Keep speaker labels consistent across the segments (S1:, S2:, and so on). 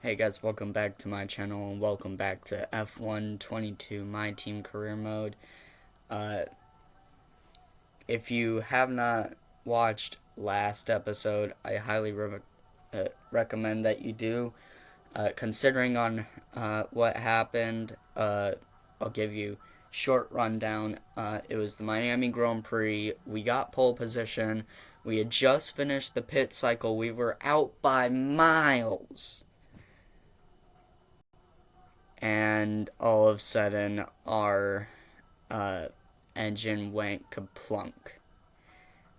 S1: Hey guys, welcome back to my channel and welcome back to F1 22 My Team Career Mode. Uh, if you have not watched last episode, I highly recommend that you do. Considering on what happened, I'll give you short rundown. It was the Miami Grand Prix. We got pole position. We had just finished the pit cycle. We were out by miles. And all of a sudden our engine went kaplunk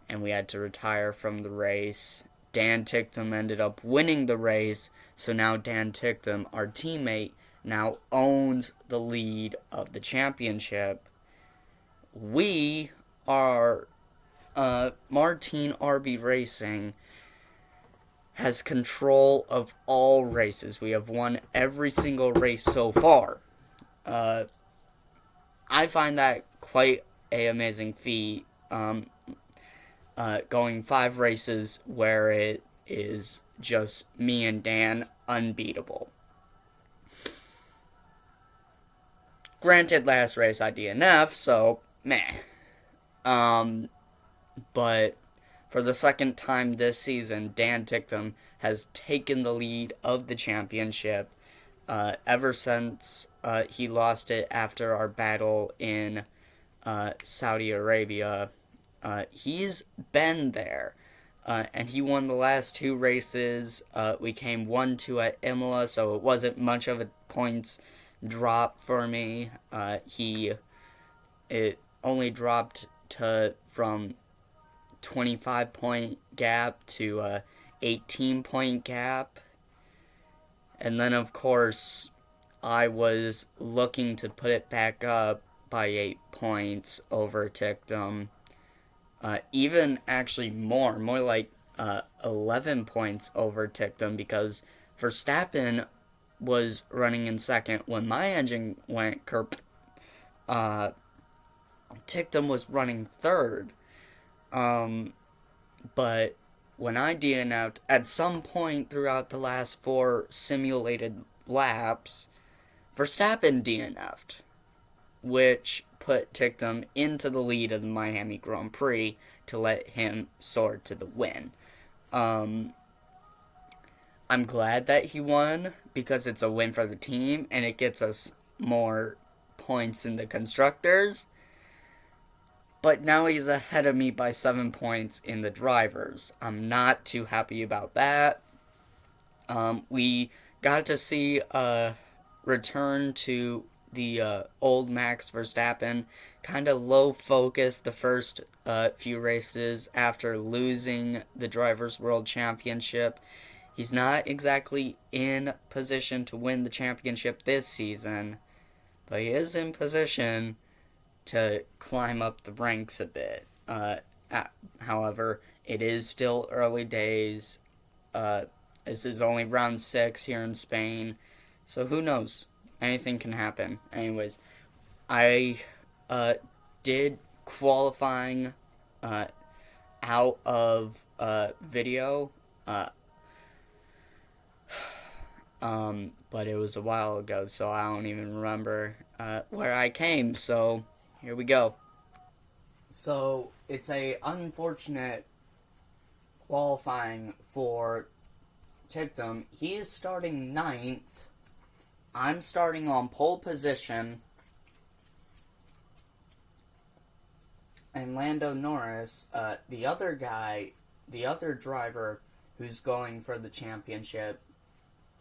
S1: and we had to retire from the race. Dan Ticktum ended up winning the race, so now Dan Ticktum, our teammate, now owns the lead of the championship. We are Martine RB Racing has control of all races. We have won every single race so far. I find that quite a amazing feat. Going 5 races where it is just me and Dan unbeatable. Granted, last race I DNF, so meh. But for the second time this season, Dan Ticktum has taken the lead of the championship ever since he lost it after our battle in Saudi Arabia. He's been there, and he won the last 2 races. We came 1-2 at Imola, so it wasn't much of a points drop for me. It only dropped from 25-point gap to a 18-point gap. And then, of course, I was looking to put it back up by 8 points over Ticktum. Even actually more like 11 points over Ticktum, because Verstappen was running in second when my engine went kerp. Ticktum was running third. But when I DNF'd, at some point throughout the last 4 simulated laps, Verstappen DNF'd, which put Ticktum into the lead of the Miami Grand Prix to let him soar to the win. I'm glad that he won, because it's a win for the team and it gets us more points in the constructors. But now he's ahead of me by 7 points in the drivers. I'm not too happy about that. We got to see a return to the old Max Verstappen. Kind of low focus the first few races after losing the Drivers' World Championship. He's not exactly in position to win the championship this season, but he is in position to climb up the ranks a bit. However, it is still early days. This is only round 6 here in Spain, so who knows? Anything can happen. Anyways, I did qualifying out of video, but it was a while ago, so I don't even remember where I came, so here we go. So, it's a unfortunate qualifying for Ticktum. He is starting 9th. I'm starting on pole position. And Lando Norris, the other driver who's going for the championship,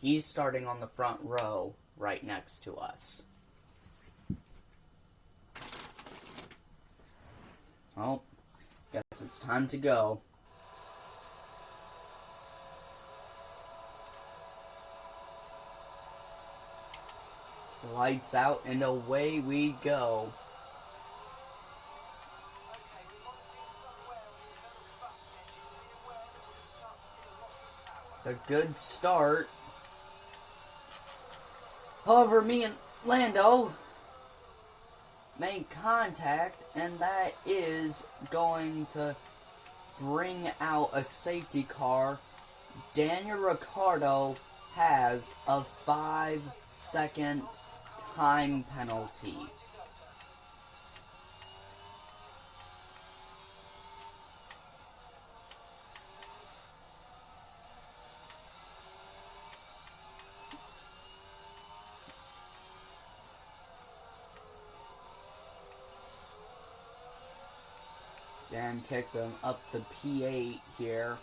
S1: he's starting on the front row right next to us. Well, guess it's time to go. So lights out and away we go. It's a good start. However, me and Lando make contact, and that is going to bring out a safety car. Daniel Ricciardo has a 5-second time penalty. Dan ticked him up to P8 here.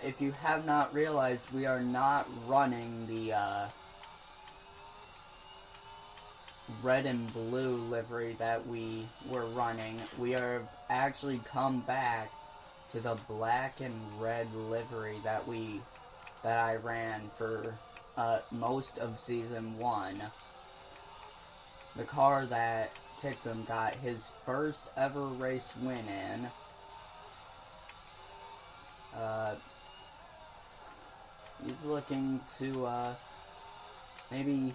S1: If you have not realized, we are not running the red and blue livery that we were running. We have actually come back to the black and red livery that I ran for most of season 1. The car that Tictum got his first ever race win in. He's looking to maybe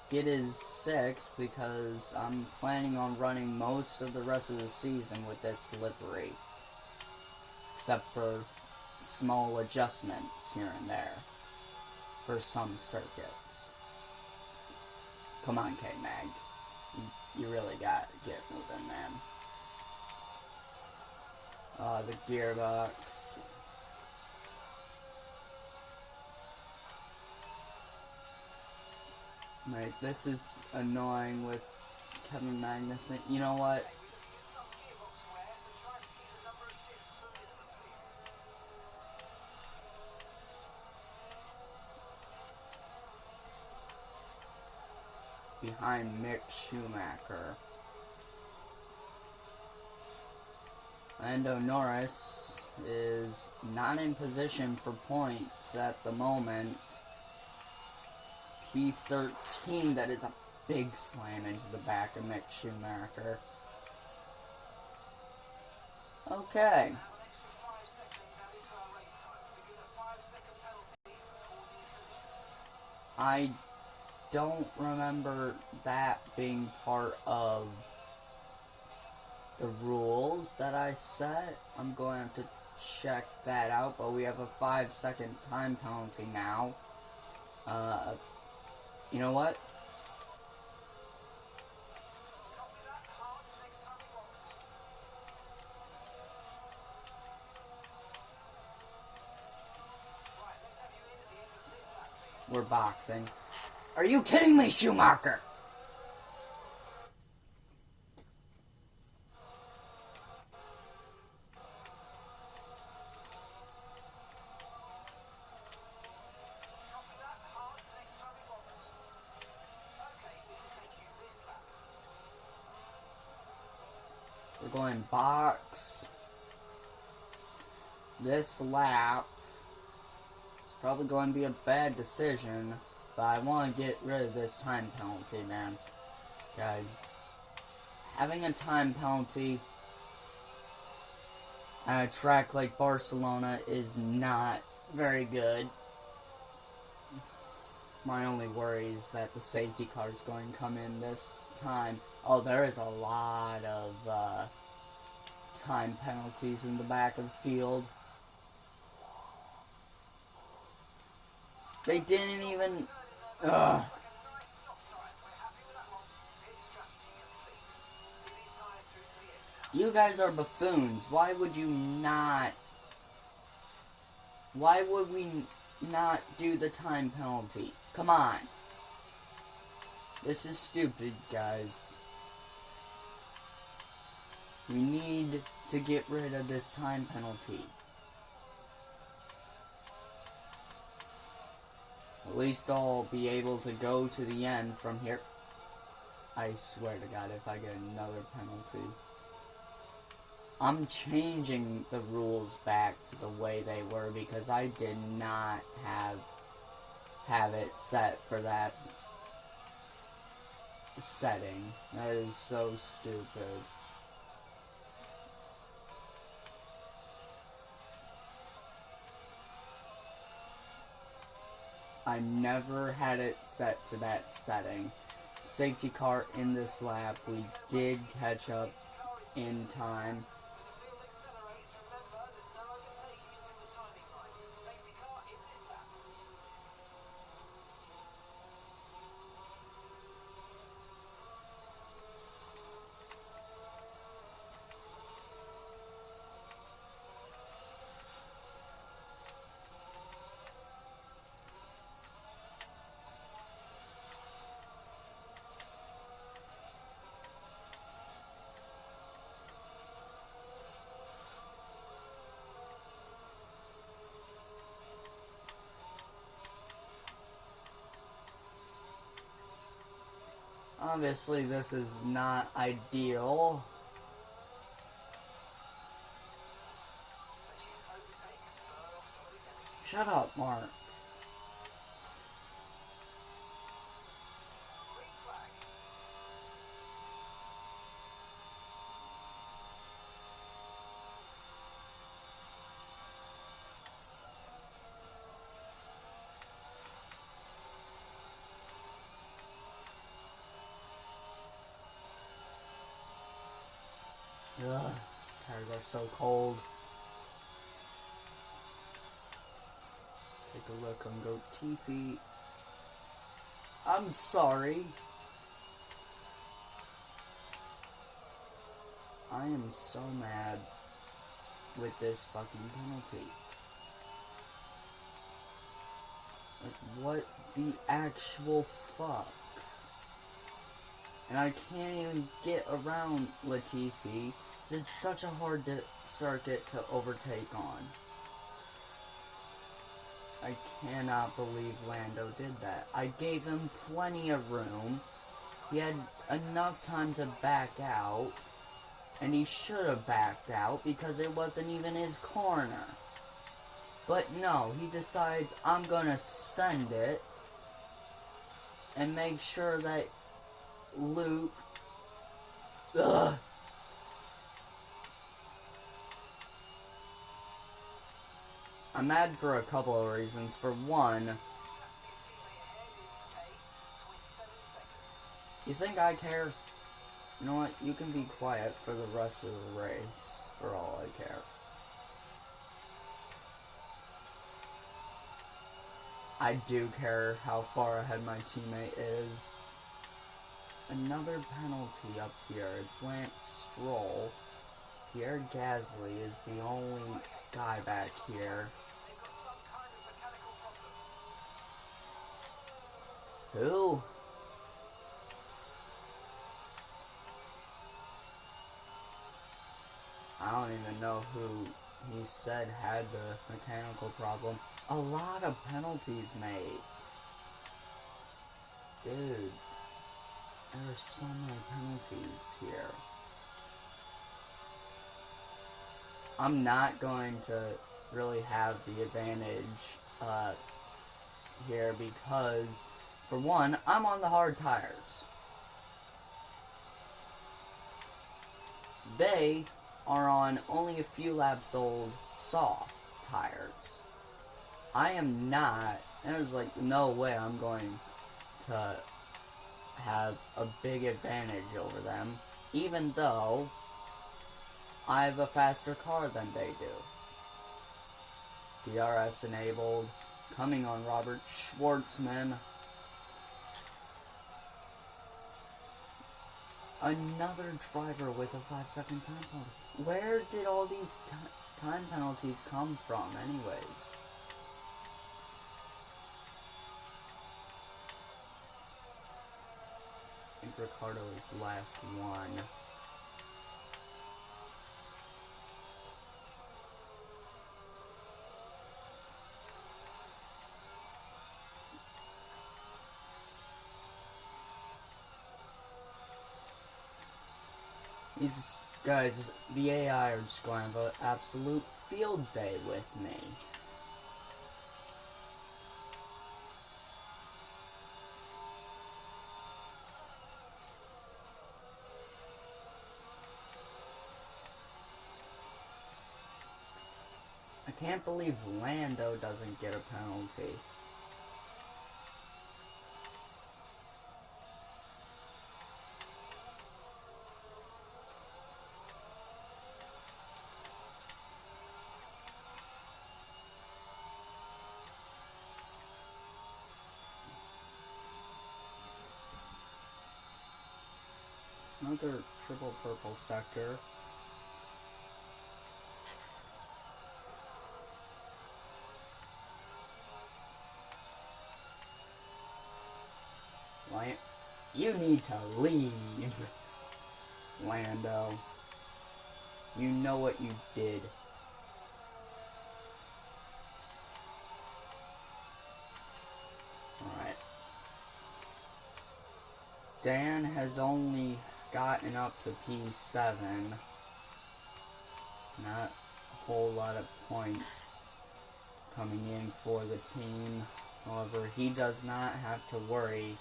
S1: get his 6th, because I'm planning on running most of the rest of the season with this livery, except for small adjustments here and there for some circuits. Come on, K-Mag. You really got to get moving, man. The gearbox. Right, this is annoying with Kevin Magnussen. You know what? Behind Mick Schumacher. Lando Norris is not in position for points at the moment. P13, that is a big slam into the back of Mick Schumacher. Okay. I don't remember that being part of the rules that I set. I'm going to check that out, but we have a 5-second time penalty now. You know what? We're boxing. Are you kidding me, Schumacher? We're going box. This lap is probably going to be a bad decision, but I want to get rid of this time penalty, man. Guys, having a time penalty at a track like Barcelona is not very good. My only worry is that the safety car is going to come in this time. Oh, there is a lot of time penalties in the back of the field. They didn't even... Ugh. You guys are buffoons. Why would you not... Why would we not do the time penalty? Come on. This is stupid, guys. We need to get rid of this time penalty. At least I'll be able to go to the end from here. I swear to God, if I get another penalty. I'm changing the rules back to the way they were because I did not have it set for that setting. That is so stupid. I never had it set to that setting. Safety car in this lap. We did catch up in time. Obviously, this is not ideal. Shut up, Mark. Ugh, these tires are so cold. Take a look on Gotifi. I'm sorry. I am so mad with this fucking penalty. Like, what the actual fuck? And I can't even get around Latifi. This is such a hard circuit to overtake on. I cannot believe Lando did that. I gave him plenty of room. He had enough time to back out. And he should have backed out because it wasn't even his corner. But no, he decides I'm gonna send it and make sure that Luke... Ugh! I'm mad for a couple of reasons. For one, you think I care? You know what? You can be quiet for the rest of the race, for all I care. I do care how far ahead my teammate is. Another penalty up here. It's Lance Stroll. Pierre Gasly is the only guy back here. Who? I don't even know who he said had the mechanical problem. A lot of penalties made. Dude, there are so many penalties here. I'm not going to really have the advantage here because, for one, I'm on the hard tires. They are on only a few laps old soft tires. I am not. There's like no way I'm going to have a big advantage over them, even though I have a faster car than they do. DRS enabled, coming on Robert Schwartzman. Another driver with a 5-second time penalty. Where did all these time penalties come from anyways? I think Ricardo is the last one. These guys, the AI are just going to have an absolute field day with me. I can't believe Lando doesn't get a penalty. Another triple purple sector. You need to leave, Lando. You know what you did. Alright. Dan has only gotten up to P7. Not a whole lot of points coming in for the team. However, he does not have to worry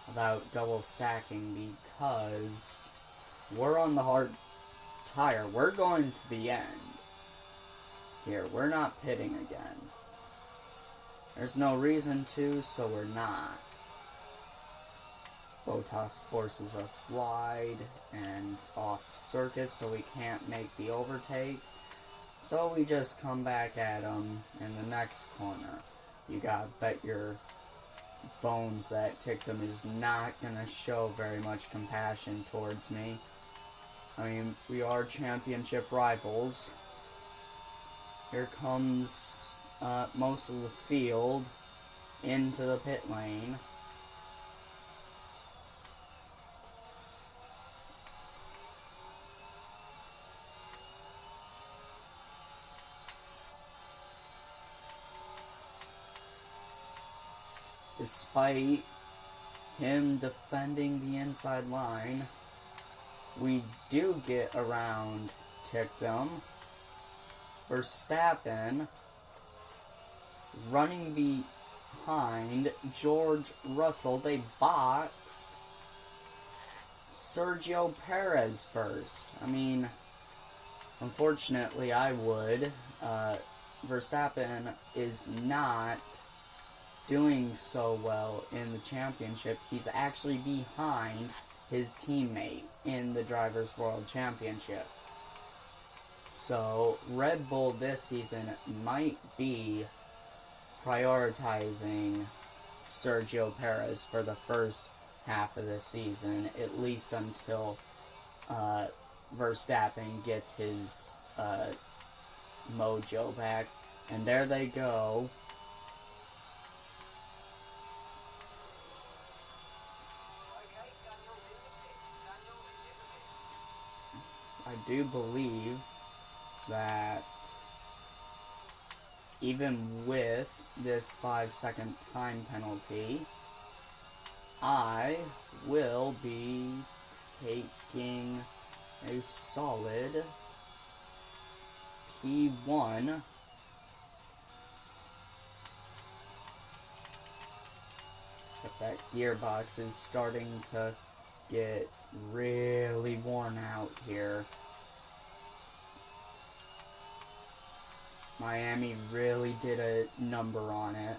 S1: about double stacking because we're on the hard tire. We're going to the end. Here, we're not pitting again. There's no reason to, so we're not. Bottas forces us wide and off circuit, so we can't make the overtake. So we just come back at him in the next corner. You gotta bet your bones that Tictum is not gonna show very much compassion towards me. I mean, we are championship rivals. Here comes most of the field into the pit lane. Despite him defending the inside line, we do get around Tictum. Verstappen running behind George Russell. They boxed Sergio Perez first. I mean, unfortunately, I would. Verstappen is not doing so well in the championship. He's actually behind his teammate in the Drivers' World Championship. So, Red Bull this season might be prioritizing Sergio Perez for the first half of the season, at least until Verstappen gets his mojo back. And there they go. I do believe that even with this 5-second time penalty, I will be taking a solid P1. Except that gearbox is starting to get really worn out here. Miami really did a number on it.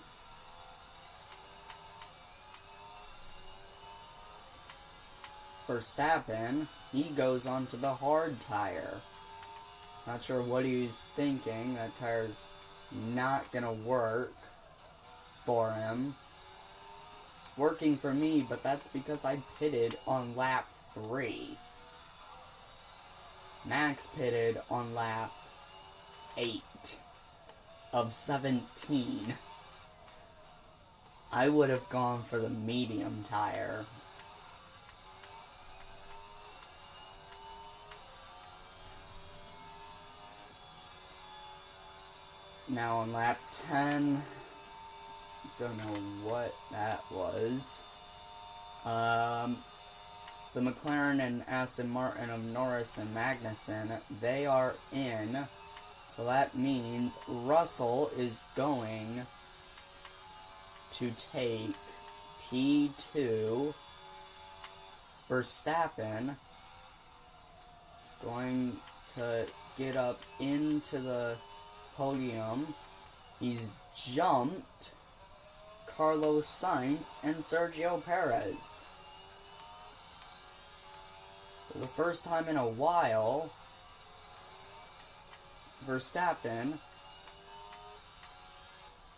S1: Verstappen, he goes onto the hard tire. Not sure what he's thinking. That tire's not gonna work for him. It's working for me, but that's because I pitted on lap 3. Max pitted on lap 8 of 17. I would have gone for the medium tire. Now on lap 10, don't know what that was. The McLaren and Aston Martin of Norris and Magnussen, they are in. So that means Russell is going to take P2. Verstappen is going to get up into the podium. He's jumped Carlos Sainz and Sergio Perez. For the first time in a while, Verstappen,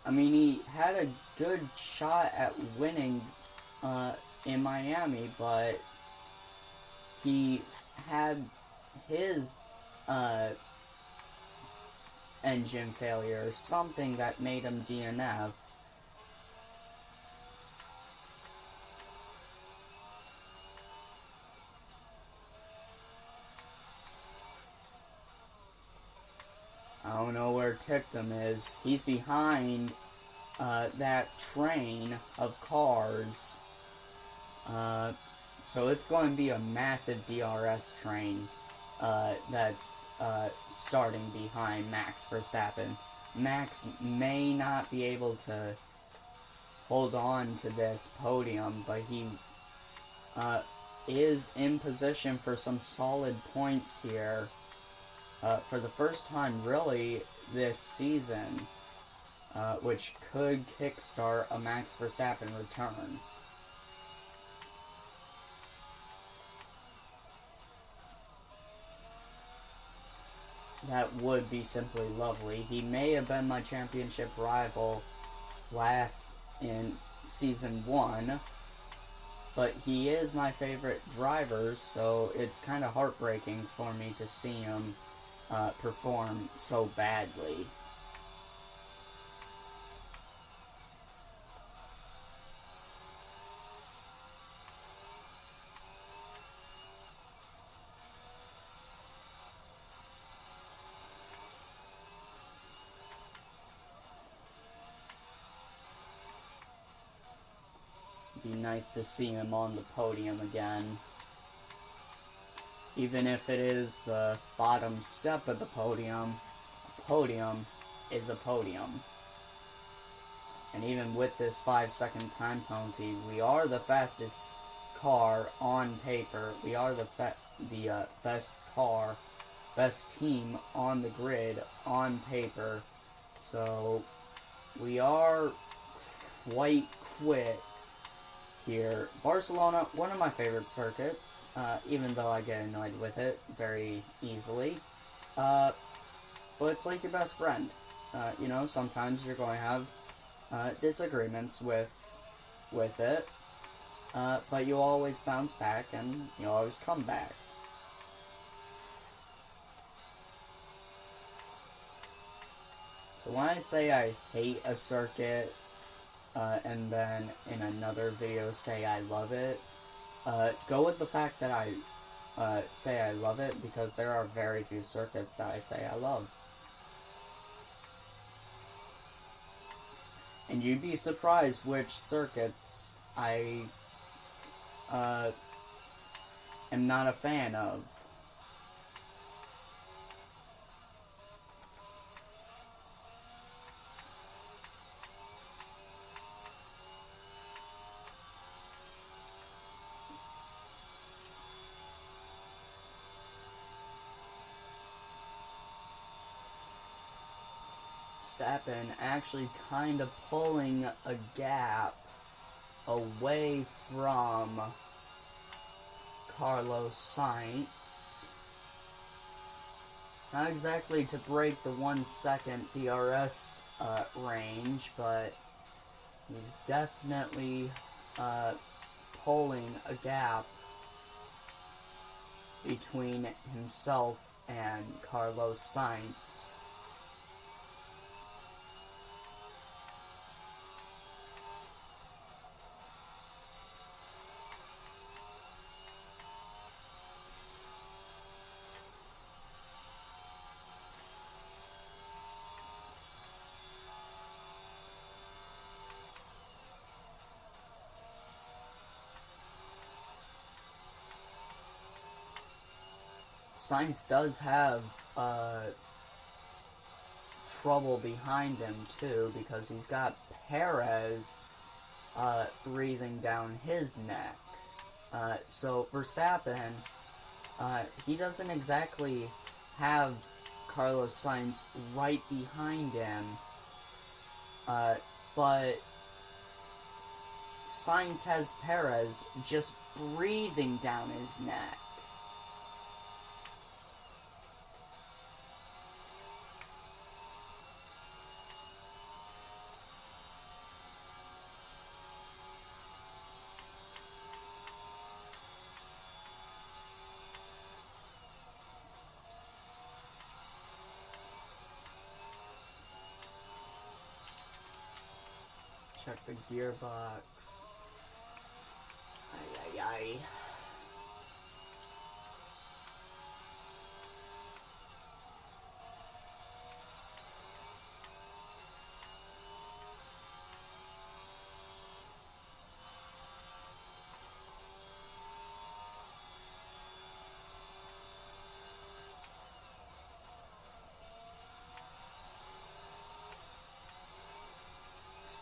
S1: I mean, he had a good shot at winning in Miami, but he had his engine failure, something that made him DNF. I don't know where Tictum is. He's behind that train of cars. So it's going to be a massive DRS train that's starting behind Max Verstappen. Max may not be able to hold on to this podium, but he is in position for some solid points here for the first time really this season, which could kickstart a Max Verstappen return. That would be simply lovely. He may have been my championship rival last in Season 1, but he is my favorite driver, so it's kind of heartbreaking for me to see him perform so badly. Be nice to see him on the podium again. Even if it is the bottom step of the podium, a podium is a podium. And even with this 5-second time penalty, we are the fastest car on paper. We are the best car, best team on the grid on paper. So we are quite quick here. Barcelona, one of my favorite circuits, even though I get annoyed with it very easily. But it's like your best friend. You know, sometimes you're going to have disagreements with it, but you always bounce back and you always come back. So when I say I hate a circuit, and then in another video say I love it, go with the fact that I say I love it, because there are very few circuits that I say I love. And you'd be surprised which circuits I am not a fan of. Verstappen actually kind of pulling a gap away from Carlos Sainz. Not exactly to break the 1 second DRS range, but he's definitely pulling a gap between himself and Carlos Sainz. Sainz does have trouble behind him too, because he's got Perez breathing down his neck. So Verstappen, he doesn't exactly have Carlos Sainz right behind him, but Sainz has Perez just breathing down his neck. Check the gearbox. Ay, ay, ay.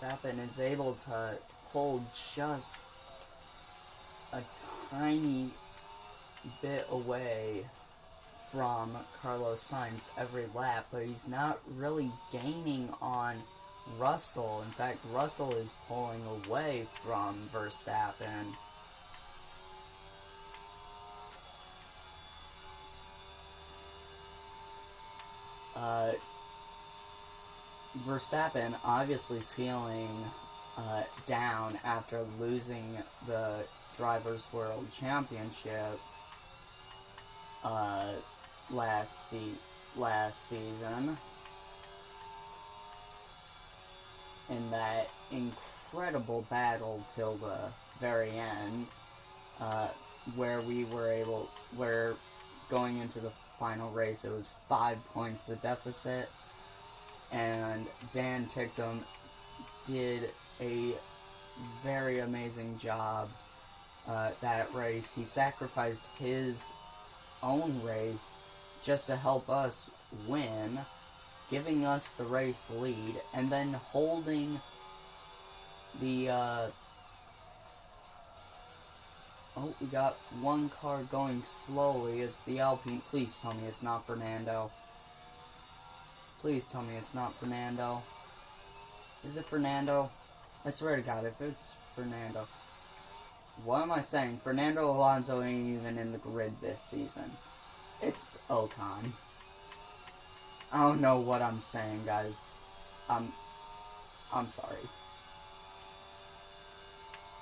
S1: Verstappen is able to pull just a tiny bit away from Carlos Sainz every lap, but he's not really gaining on Russell. In fact, Russell is pulling away from Verstappen. Verstappen obviously feeling down after losing the Drivers' World Championship last season in that incredible battle till the very end, where going into the final race, it was 5 points the deficit, and Dan Ticktum did a very amazing job that race. He sacrificed his own race just to help us win, giving us the race lead, and then holding the oh, we got one car going slowly. It's the Alpine. Please tell me it's not Fernando. Please tell me it's not Fernando. Is it Fernando? I swear to God, if it's Fernando. What am I saying? Fernando Alonso ain't even in the grid this season. It's Ocon. I don't know what I'm saying, guys. I'm sorry.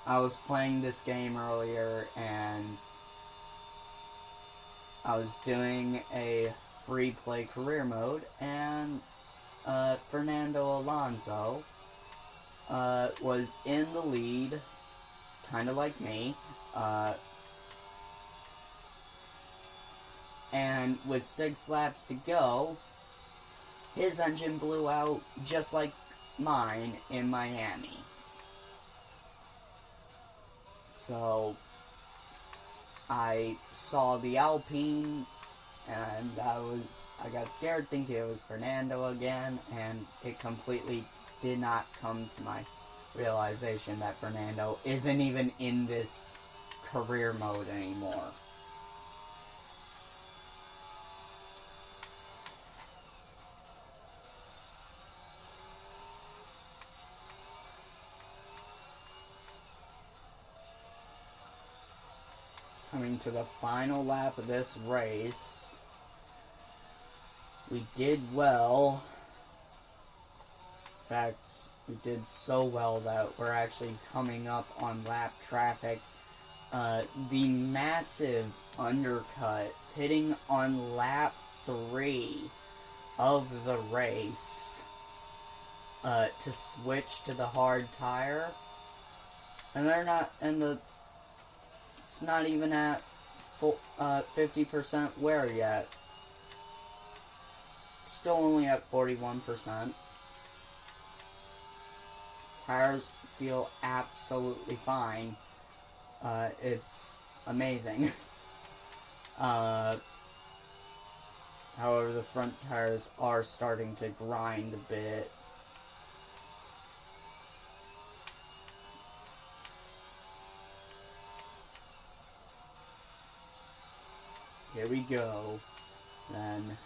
S1: I was playing this game earlier, and I was doing a free play career mode, and Fernando Alonso was in the lead, kind of like me, and with 6 laps to go, his engine blew out just like mine in Miami. So I saw the Alpine, and I got scared thinking it was Fernando again, and it completely did not come to my realization that Fernando isn't even in this career mode anymore. Coming to the final lap of this race, we did well. In fact, we did so well that we're actually coming up on lap traffic. The massive undercut hitting on lap 3 of the race to switch to the hard tire, and it's not even at 50% wear yet. Still only at 41%. Tires feel absolutely fine. It's amazing. However, the front tires are starting to grind a bit. Here we go, then.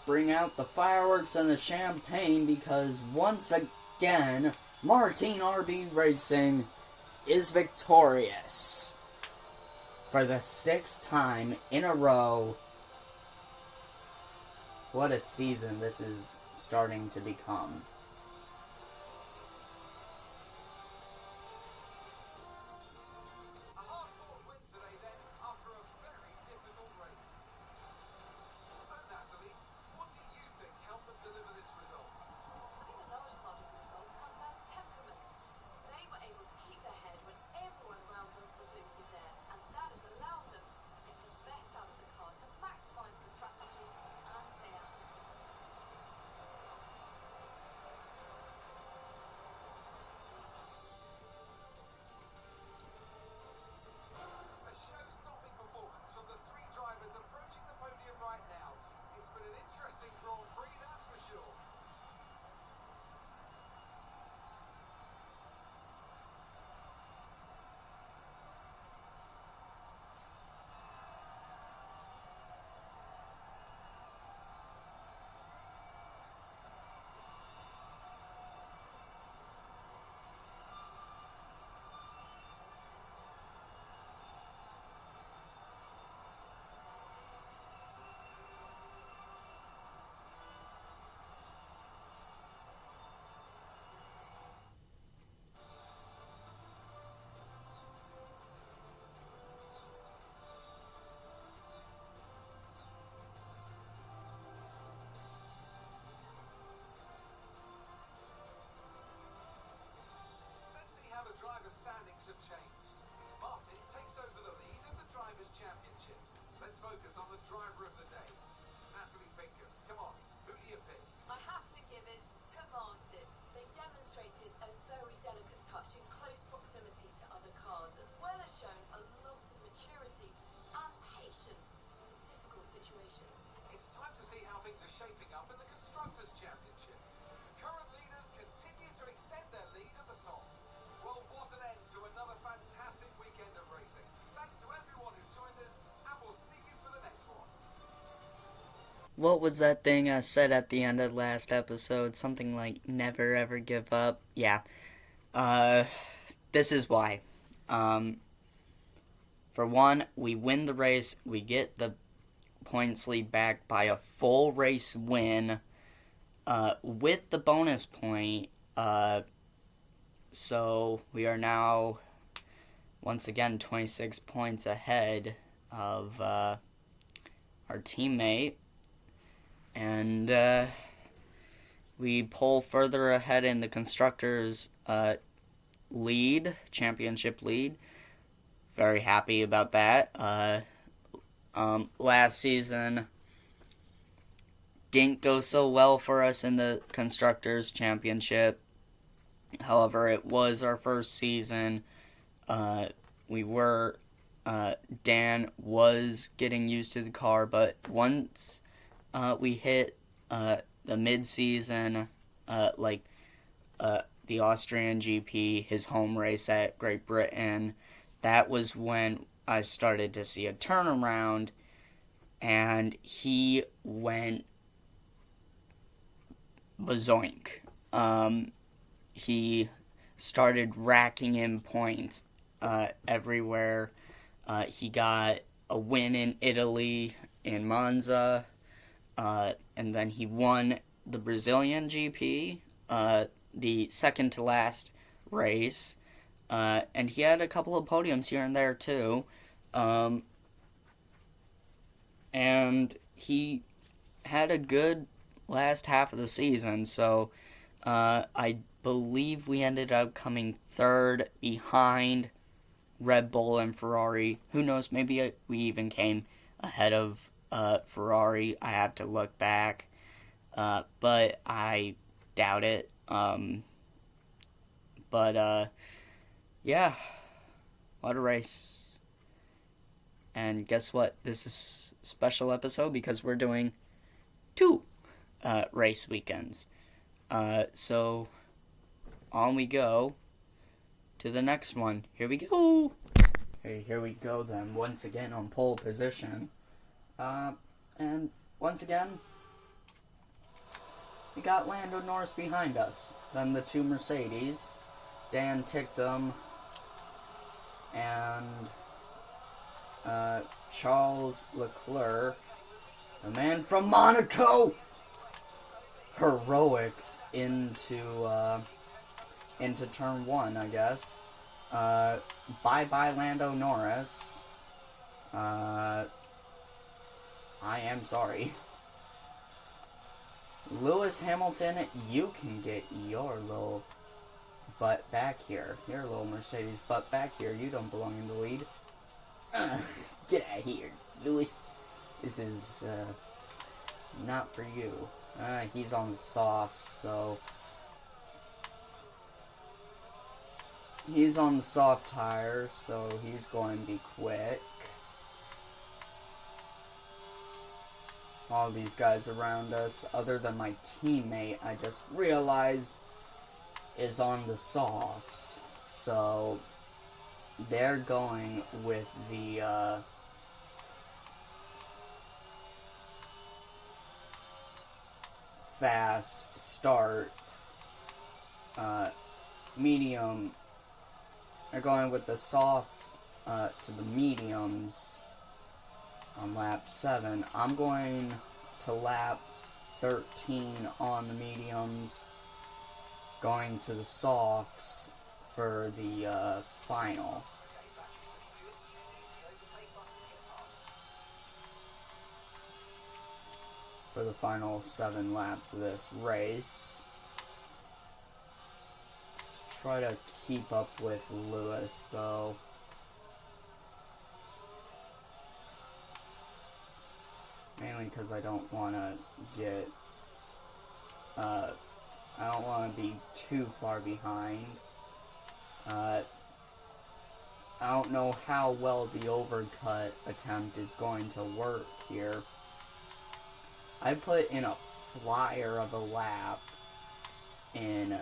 S1: Bring out the fireworks and the champagne, because once again, Martin RB Racing is victorious for the 6th time in a row. What a season this is starting to become.
S2: focus on the driver of the day. Natalie Pinkham, come on, who do you pick?
S3: I have to give it to Martin. They demonstrated a very delicate touch in close proximity to other cars, as well as showing a lot of maturity and patience in difficult situations.
S2: It's time to see how things are shaping up in the Constructors' Championship. Current leaders continue to extend their lead at the top. Well, what an end to another fantastic weekend of racing. Thanks to everyone who joined us, and we'll see you for the next one.
S1: What was that thing I said at the end of last episode? Something like never ever give up. Yeah. This is why. For one, we win the race. We get the points lead back by a full race win. With the bonus point. So we are now once again 26 points ahead of our teammate. And we pull further ahead in the Constructors' championship lead. Very happy about that. Last season didn't go so well for us in the Constructors' Championship. However, it was our first season. Dan was getting used to the car, but once we hit the mid-season, the Austrian GP, his home race at Great Britain, that was when I started to see a turnaround, and he went bazoink. He started racking in points everywhere. He got a win in Italy, in Monza, and then he won the Brazilian GP, the second to last race, and he had a couple of podiums here and there too, and he had a good last half of the season, so I believe we ended up coming third behind Red Bull and Ferrari. Who knows, maybe we even came ahead of Ferrari. I have to look back, but I doubt it. Yeah, what a race. And guess what? This is a special episode because we're doing 2 race weekends. So on we go to the next one. Here we go. Here we go then. Once again on pole position. And once again, we got Lando Norris behind us. Then the 2 Mercedes, Dan Ticktum and Charles Leclerc, the man from Monaco. Heroics into turn 1, I guess. Bye-bye Lando Norris. I am sorry. Lewis Hamilton, you can get your little butt back here. Your little Mercedes butt back here. You don't belong in the lead. Get out of here, Lewis. This is not for you. He's on the softs, so he's on the soft tire, so he's going to be quick. All these guys around us, other than my teammate, I just realized, is on the softs. So they're going with the fast start, medium. They're going with the soft to the mediums on lap 7. I'm going to lap 13 on the mediums, going to the softs for the final. For the final 7 laps of this race. Let's try to keep up with Lewis, though. mainly because I don't want to get, I don't want to be too far behind. I don't know how well the overcut attempt is going to work here. I put in a flyer of a lap in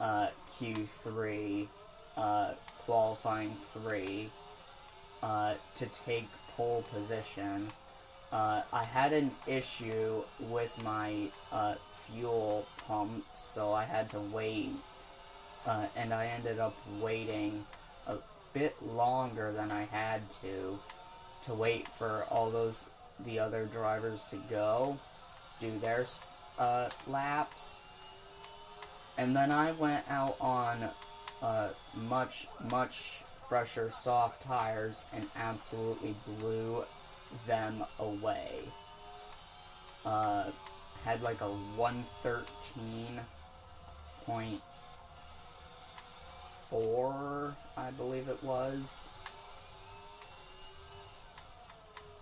S1: Q3, qualifying 3, to take pole position. I had an issue with my fuel pump, so I had to wait, and I ended up waiting a bit longer than I had to wait for all the other drivers to do their laps. And then I went out on much fresher soft tires and absolutely blew them away. Had like a 113.4, I believe it was.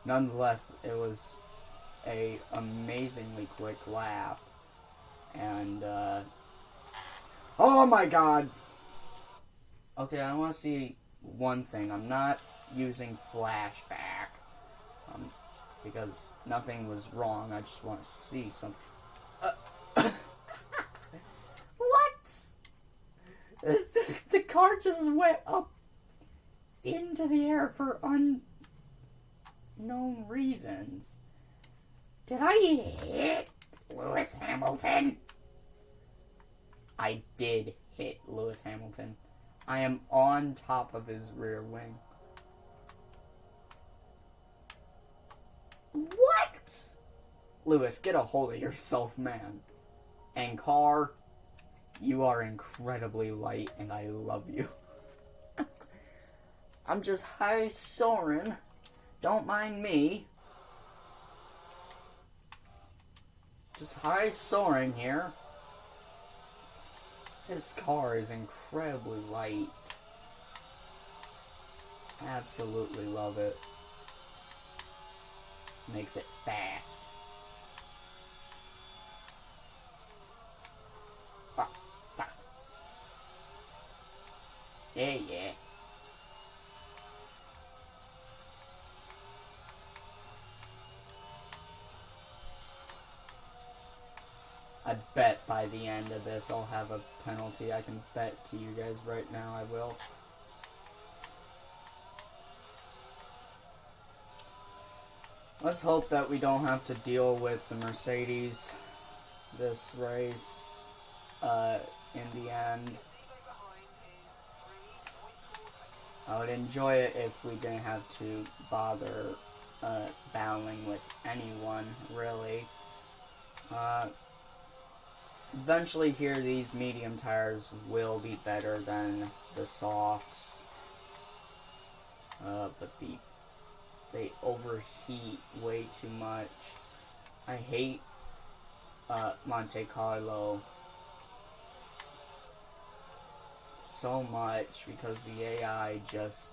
S1: Nonetheless, it was a amazingly quick lap, and oh my god! Okay, I want to see one thing. I'm not using flashback, because nothing was wrong. I just want to see something. What? The car just went up into the air for unknown reasons. Did I hit Lewis Hamilton? I did hit Lewis Hamilton. I am on top of his rear wing. What? Lewis, get a hold of yourself, man. And car, you are incredibly light, and I love you. I'm just high soaring. Don't mind me. Just high soaring here. His car is incredibly light. Absolutely love it. Makes it fast. Yeah. I bet by the end of this I'll have a penalty. I can bet to you guys right now I will. Let's hope that we don't have to deal with the Mercedes this race in the end. I would enjoy it if we didn't have to bother battling with anyone, really. Eventually here, these medium tires will be better than the softs. But they overheat way too much. I hate Monte Carlo so much because the AI just...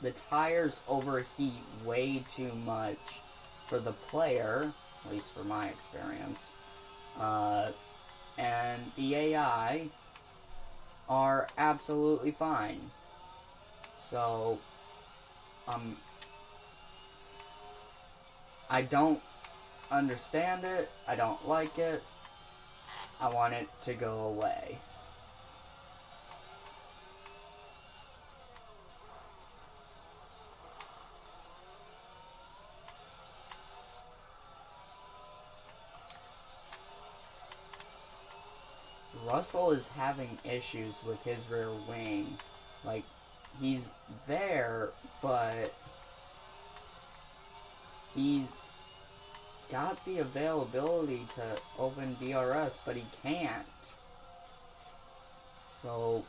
S1: The tires overheat way too much for the player, at least for my experience. And the AI are absolutely fine. So, I don't understand it. I don't like it. I want it to go away. Russell is having issues with his rear wing. Like, he's there, but he's got the availability to open DRS, but he can't. So,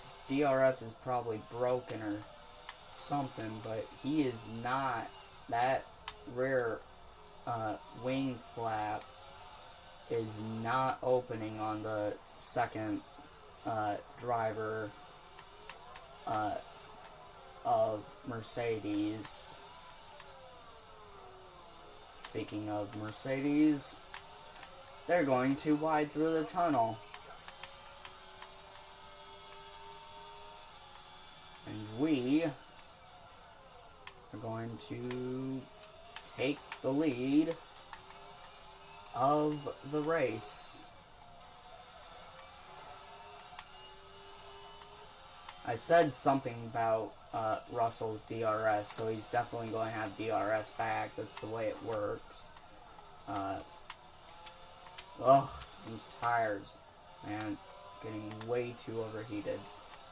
S1: his DRS is probably broken or something, but he is not. That rear wing flap is not opening on the second driver of Mercedes. It's speaking of Mercedes, they're going too wide through the tunnel. And we are going to take the lead of the race. I said something about Russell's DRS, so he's definitely going to have DRS back. That's the way it works. These tires, man, getting way too overheated.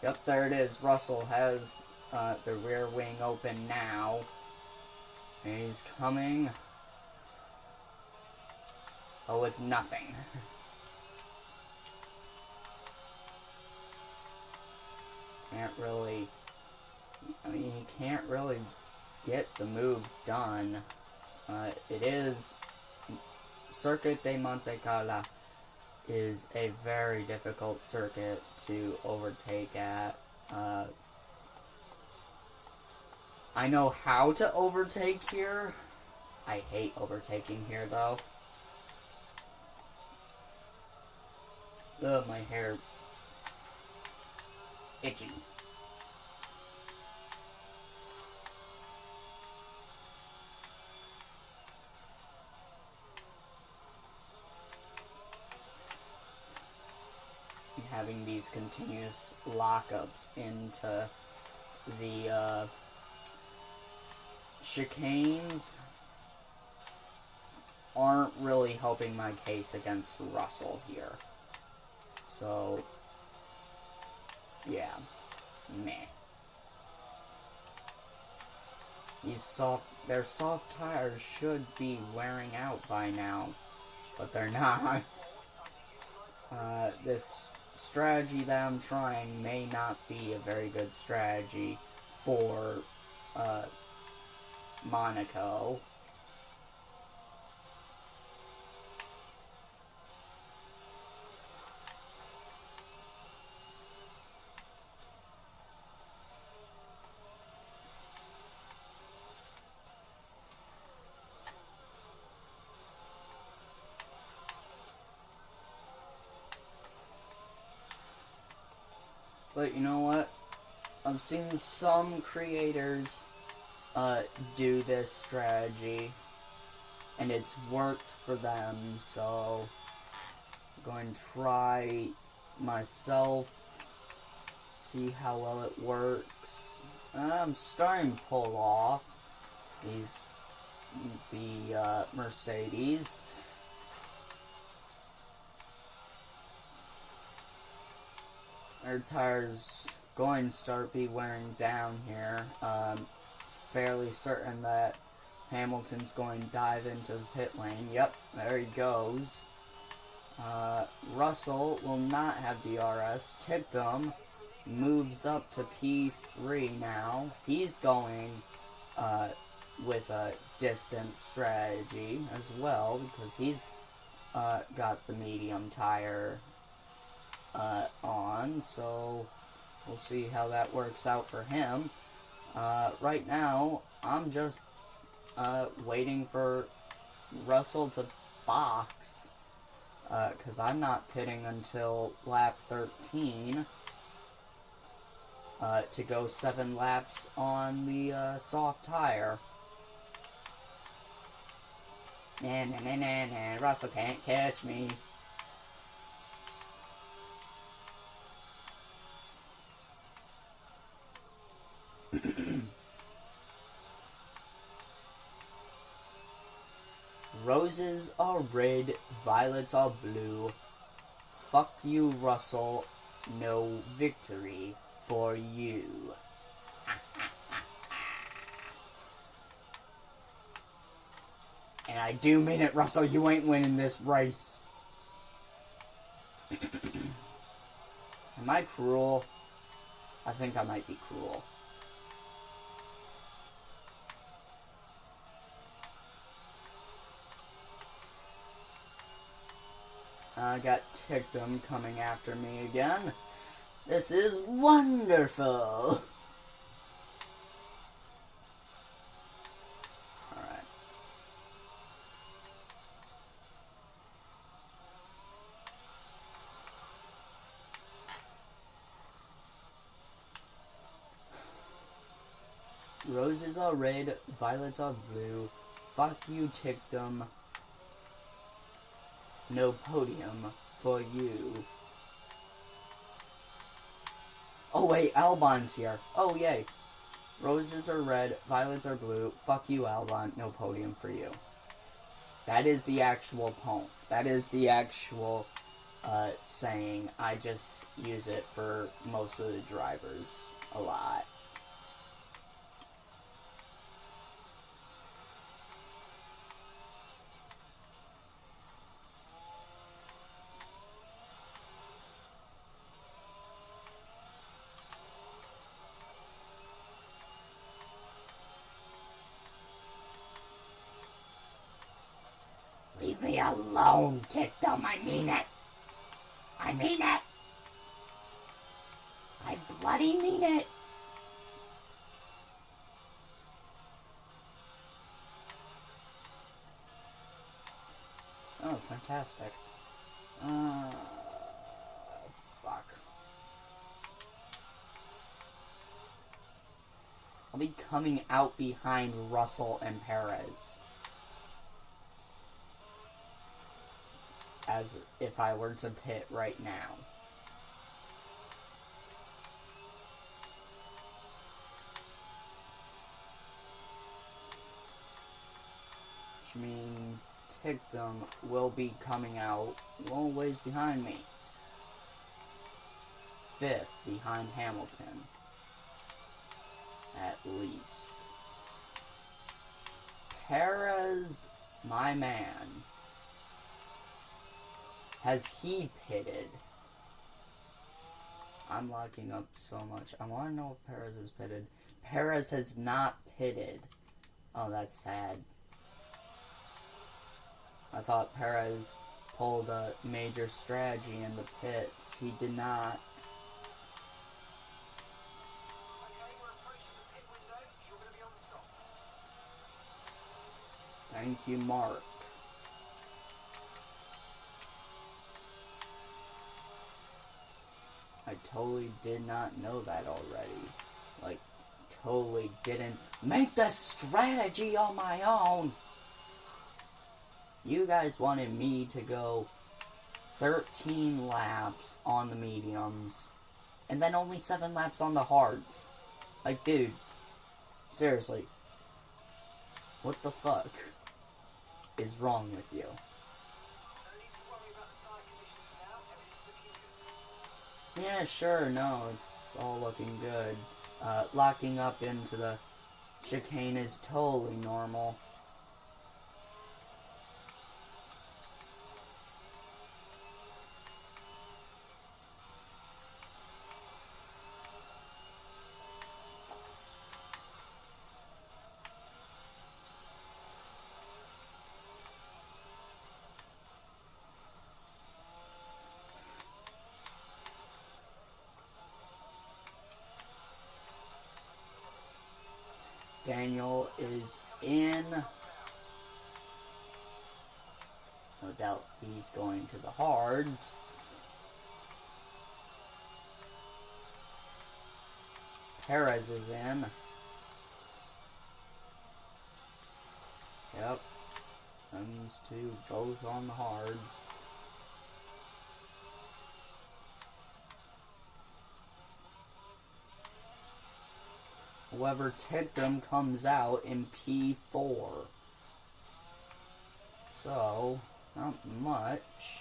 S1: Yep, there it is. Russell has the rear wing open now. And he's coming. Oh, with nothing. He can't really get the move done. It is Circuit de Monte Carlo is a very difficult circuit to overtake at. I know how to overtake here. I hate overtaking here, though. Ugh, my hair is itchy. Having these continuous lockups into the chicanes aren't really helping my case against Russell here. So, yeah, meh. Their soft tires should be wearing out by now, but they're not. This strategy that I'm trying may not be a very good strategy for Monaco. But you know what? I've seen some creators do this strategy, and it's worked for them, so I'm going to try myself, see how well it works. I'm starting to pull off the Mercedes. Our tires going to start be wearing down here. Fairly certain that Hamilton's going to dive into the pit lane. Yep, there he goes. Russell will not have DRS. Tictum moves up to P3 now. He's going with a distance strategy as well, because he's got the medium tire on, so we'll see how that works out for him. Right now, I'm just waiting for Russell to box, because I'm not pitting until lap 13 to go 7 laps on the soft tire. Nah, Russell can't catch me. Roses are red, violets are blue. Fuck you, Russell. No victory for you. And I do mean it, Russell. You ain't winning this race. Am I cruel? I think I might be cruel. I got Tictum coming after me again. This is wonderful. Alright. Roses are red, violets are blue. Fuck you, Tickdom. No podium for you. Oh wait, Albon's here. Oh yay. Roses are red, violets are blue. Fuck you, Albon. No podium for you. That is the actual poem. That is the actual saying. I just use it for most of the drivers a lot. Leave me alone, Tickdom. I mean it. I mean it. I bloody mean it. Oh, fantastic. Fuck. I'll be coming out behind Russell and Perez. As if I were to pit right now. Which means Tickdom will be coming out a little ways behind me. 5th behind Hamilton. At least. Perez, my man. Has he pitted? I'm locking up so much. I want to know if Perez has pitted. Perez has not pitted. Oh, that's sad. I thought Perez pulled a major strategy in the pits. He did not.
S2: Okay, we're approaching the pit window. You're going to be on the softs.
S1: Thank you, Mark. I totally did not know that already. Like, totally didn't make the strategy on my own. You guys wanted me to go 13 laps on the mediums and then only 7 laps on the hards. Like, dude, seriously, what the fuck is wrong with you?
S2: No need to worry about the tyre conditions now. Everything's looking good.
S1: Yeah, sure, no, it's all looking good. Locking up into the chicane is totally normal. Daniel is in. No doubt he's going to the hards. Perez is in. Yep. These two both on the hards. However, Tickdom comes out in P4. So, not much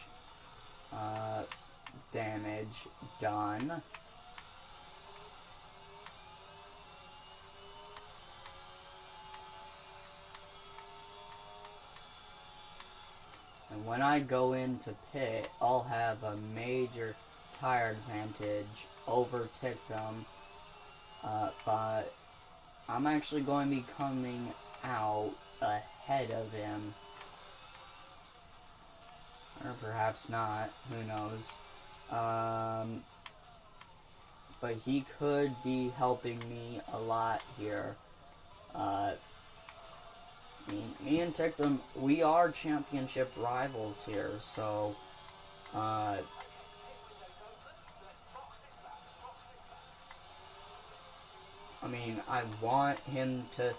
S1: damage done. And when I go into pit, I'll have a major tire advantage over Tickdom. But I'm actually going to be coming out ahead of him. Or perhaps not, who knows. But he could be helping me a lot here. Me and Tickdom, we are championship rivals here, so I'm mean, I want him to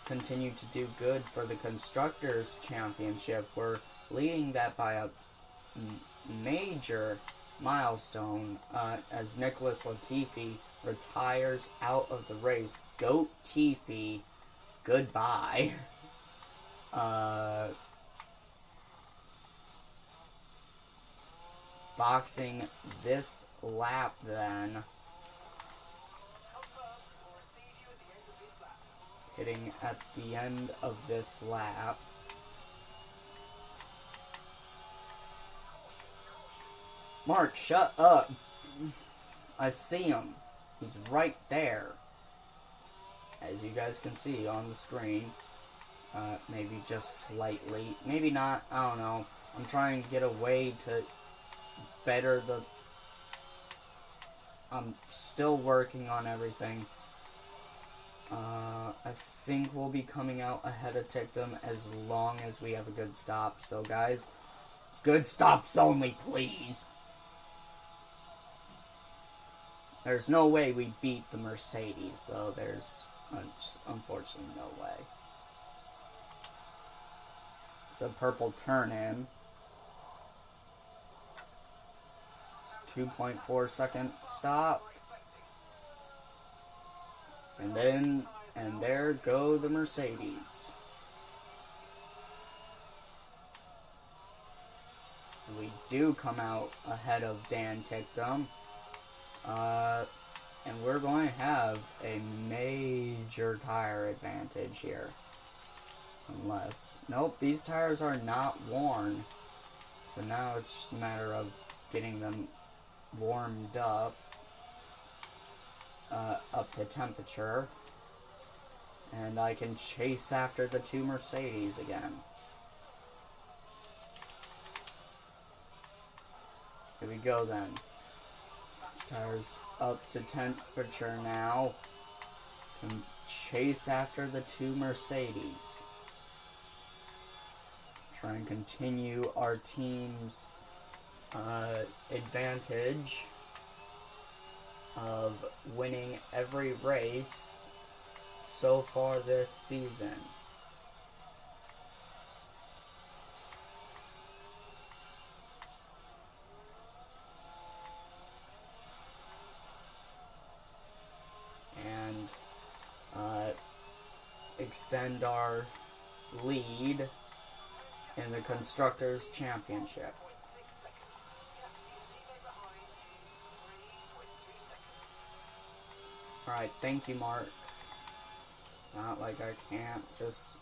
S1: continue to do good for the Constructors' Championship. We're leading that by a major milestone as Nicholas Latifi retires out of the race. Goat Tiffy, goodbye. Boxing this lap then. Hitting at the end of this lap. Mark, shut up. I see him. He's right there. As you guys can see on the screen. Maybe just slightly. Maybe not. I don't know. I'm trying to get a way to better the... I'm still working on everything. I think we'll be coming out ahead of Tictum as long as we have a good stop. So guys, good stops only, please. There's no way we beat the Mercedes, though. There's unfortunately no way. So purple turn in. 2.4 second stop. And then, and there go the Mercedes. We do come out ahead of Dan Tictum. And we're going to have a major tire advantage here. Unless, nope, these tires are not worn. So now it's just a matter of getting them warmed up to temperature, and I can chase after the two Mercedes again. Here we go then. This tire's up to temperature now. Can chase after the two Mercedes. Try and continue our team's advantage of winning every race so far this season. And extend our lead in the Constructors' Championship. Alright, thank you, Mark. It's not like I can't just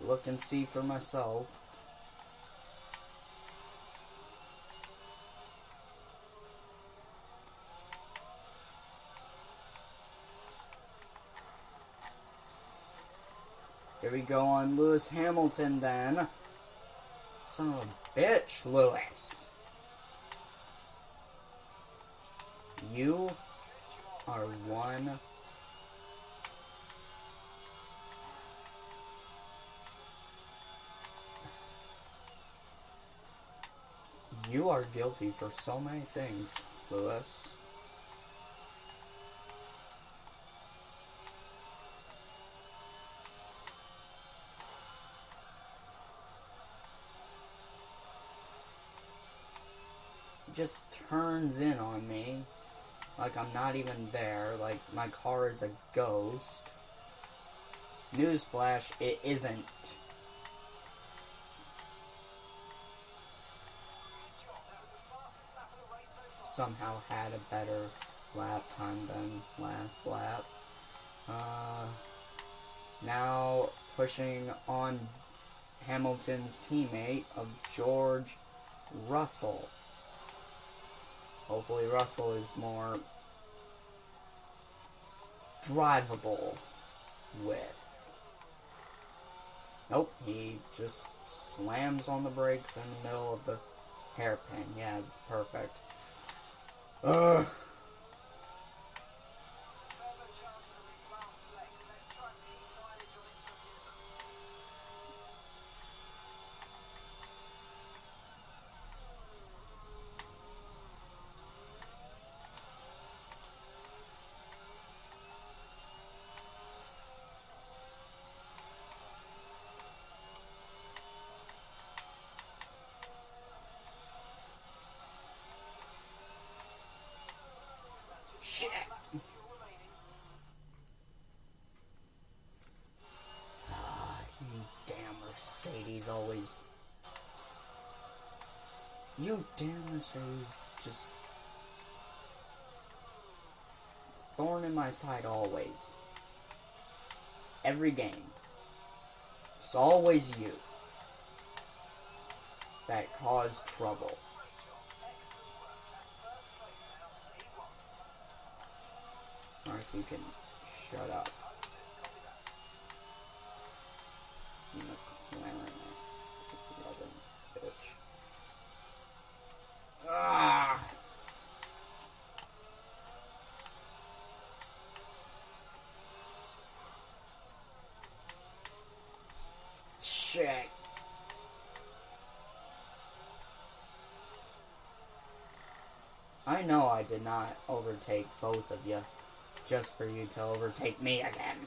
S1: look and see for myself. Here we go on Lewis Hamilton then. Son of a bitch, Lewis. You are one you are guilty for so many things, Lewis. He just turns in on me. Like I'm not even there, like my car is a ghost. Newsflash, it isn't. Somehow had a better lap time than last lap. Now pushing on Hamilton's teammate of George Russell. Hopefully Russell is more drivable with. Nope, he just slams on the brakes in the middle of the hairpin. Yeah, it's perfect. Ugh. Mercedes always... You damn Mercedes, just... thorn in my side always. Every game. It's always you that cause trouble. Mark, you can shut up. You McLaren, loving bitch. Ah! Shit. I know I did not overtake both of you just for you to overtake me again.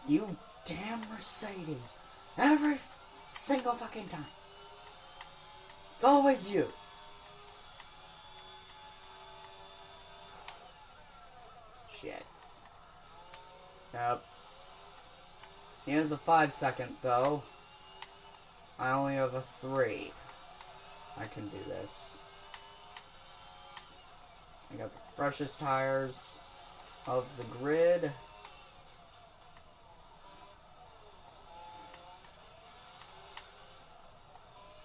S1: You damn Mercedes. Every single fucking time. It's always you. Shit. Yep. He has a 5-second though. I only have a 3. I can do this. I got the freshest tires of the grid.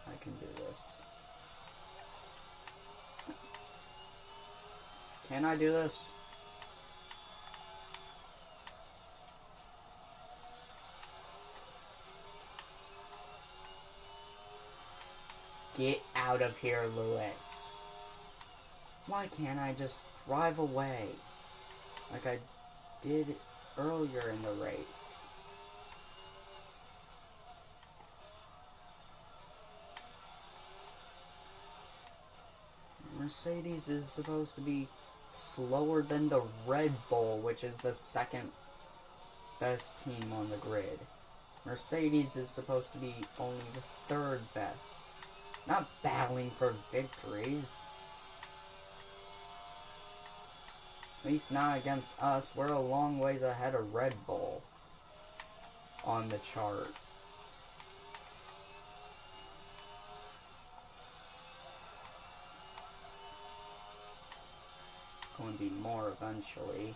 S1: I can do this. Can I do this? Get out of here, Lewis. Why can't I just drive away? Like I did earlier in the race. Mercedes is supposed to be slower than the Red Bull, which is the second best team on the grid. Mercedes is supposed to be only the third best. Not battling for victories. At least not against us. We're a long ways ahead of Red Bull on the chart. Going to be more eventually.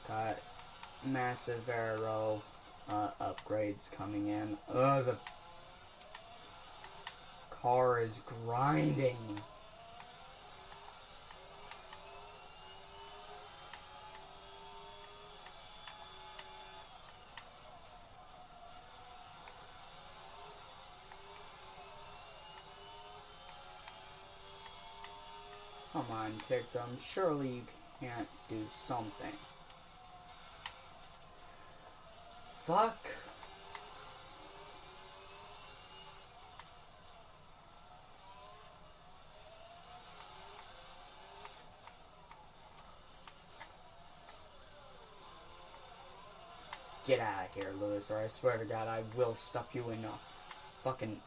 S1: Got massive aero upgrades coming in. Ugh, the car is grinding. Come on, kick them. Surely you can't do something. Fuck. Get out of here, Lewis, or I swear to God, I will stuff you in a fucking...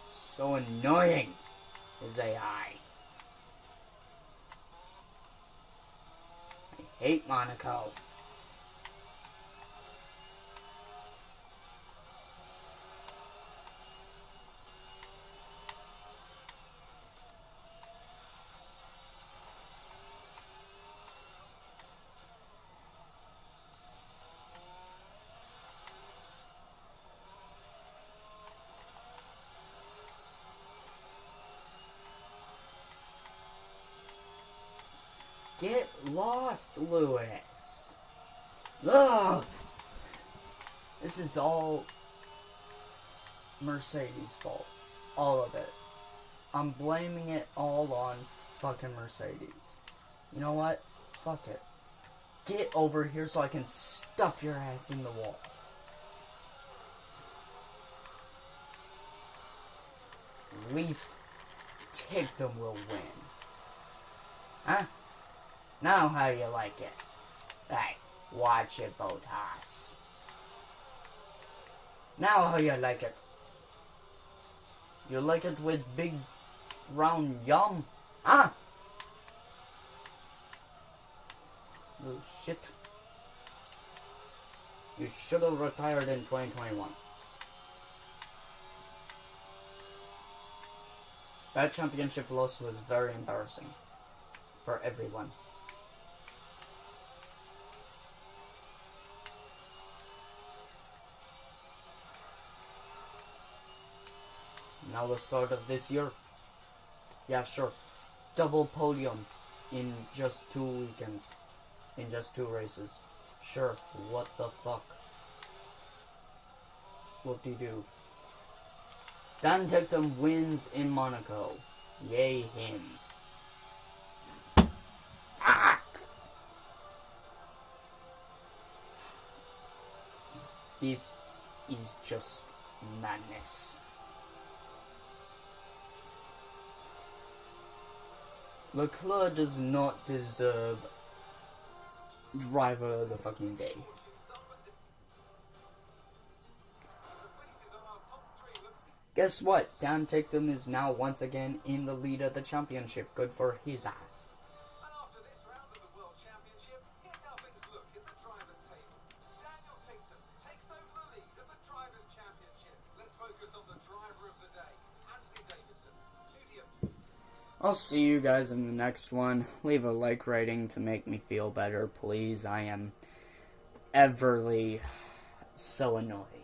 S1: So annoying, his AI. I hate Monaco. Get lost, Lewis. Ugh. This is all Mercedes' fault. All of it. I'm blaming it all on fucking Mercedes. You know what? Fuck it. Get over here so I can stuff your ass in the wall. At least Tigtham will win. Huh? Now how you like it? Hey, watch it, Bottas. Now how you like it? You like it with big round yum. Ah! Oh shit. You should have retired in 2021. That championship loss was very embarrassing for everyone. Now the start of this year. Yeah, sure. Double podium in just 2 weekends. In just 2 races. Sure, what the fuck? Whoop-de-doo. Dan Ticktum wins in Monaco. Yay him. Ah! This is just madness. Leclerc does not deserve driver of the fucking day. Guess what? Dan Ticktum is now once again in the lead of the championship. Good for his ass.
S2: And after this round of the World Championship, here's how things look in the drivers' table. Daniel Ticktum takes over the lead of the drivers' championship. Let's focus on the driver of the day, Anthony Davidson. Studio.
S1: I'll see you guys in the next one. Leave a like rating to make me feel better, please. I am everly so annoyed.